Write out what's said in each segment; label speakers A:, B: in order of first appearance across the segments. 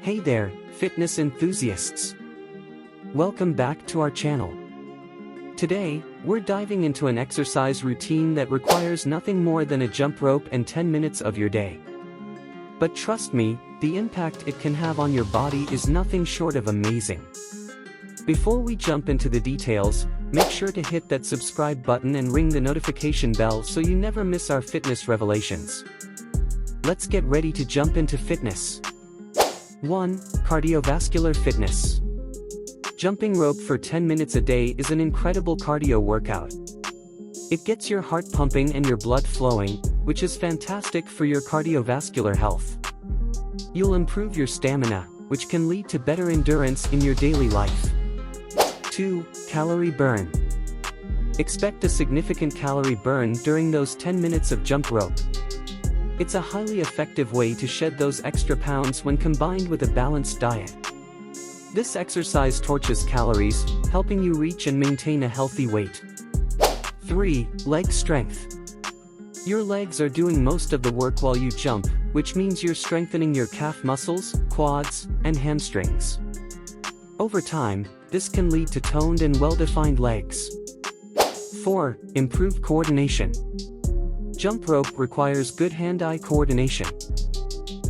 A: Hey there, fitness enthusiasts! Welcome back to our channel. Today, we're diving into an exercise routine that requires nothing more than a jump rope and 10 minutes of your day. But trust me, the impact it can have on your body is nothing short of amazing. Before we jump into the details, make sure to hit that subscribe button and ring the notification bell so you never miss our fitness revelations. Let's get ready to jump into fitness. 1. Cardiovascular Fitness. Jumping rope for 10 minutes a day is an incredible cardio workout. It gets your heart pumping and your blood flowing, which is fantastic for your cardiovascular health. You'll improve your stamina, which can lead to better endurance in your daily life. 2. Calorie Burn. Expect a significant calorie burn during those 10 minutes of jump rope. It's a highly effective way to shed those extra pounds when combined with a balanced diet. This exercise torches calories, helping you reach and maintain a healthy weight. 3. Leg strength. Your legs are doing most of the work while you jump, which means you're strengthening your calf muscles, quads, and hamstrings. Over time, this can lead to toned and well-defined legs. 4. Improved coordination. Jump rope requires good hand-eye coordination.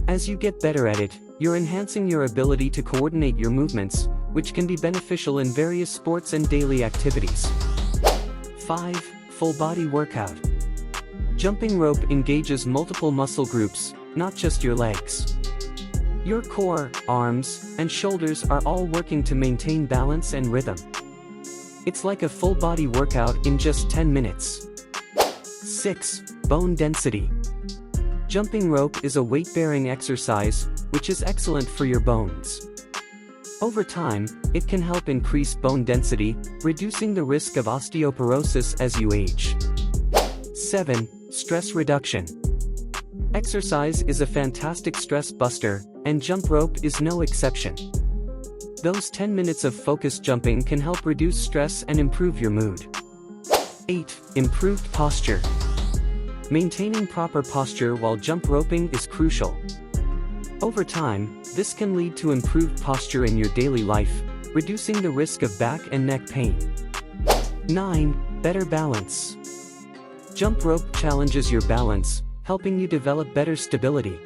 A: As you get better at it, you're enhancing your ability to coordinate your movements, which can be beneficial in various sports and daily activities. 5. Full body workout. Jumping rope engages multiple muscle groups, not just your legs. Your core, arms, and shoulders are all working to maintain balance and rhythm. It's like a full body workout in just 10 minutes. 6. Bone density. Jumping rope is a weight-bearing exercise, which is excellent for your bones. Over time, it can help increase bone density, reducing the risk of osteoporosis as you age. 7. Stress reduction. Exercise is a fantastic stress buster, and jump rope is no exception. Those 10 minutes of focused jumping can help reduce stress and improve your mood. 8. Improved posture. Maintaining proper posture while jump roping is crucial. Over time, this can lead to improved posture in your daily life, reducing the risk of back and neck pain. 9. Better balance. Jump rope challenges your balance, helping you develop better stability.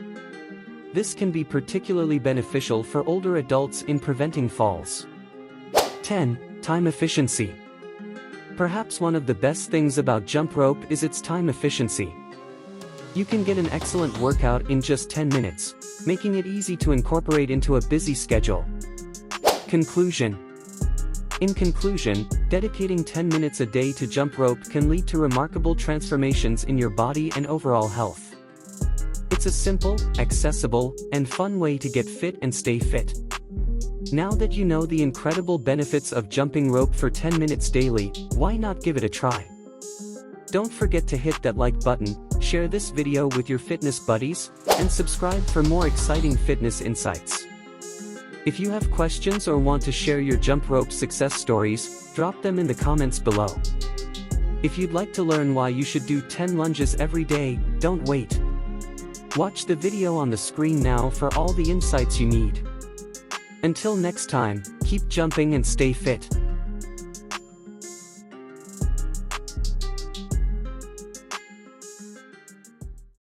A: This can be particularly beneficial for older adults in preventing falls. 10. Time efficiency. Perhaps one of the best things about jump rope is its time efficiency. You can get an excellent workout in just 10 minutes, making it easy to incorporate into a busy schedule. Conclusion. In conclusion, dedicating 10 minutes a day to jump rope can lead to remarkable transformations in your body and overall health. It's a simple, accessible, and fun way to get fit and stay fit. Now that you know the incredible benefits of jumping rope for 10 minutes daily, why not give it a try? Don't forget to hit that like button, share this video with your fitness buddies, and subscribe for more exciting fitness insights. If you have questions or want to share your jump rope success stories, drop them in the comments below. If you'd like to learn why you should do 10 lunges every day, don't wait. Watch the video on the screen now for all the insights you need. Until next time, keep jumping and stay fit.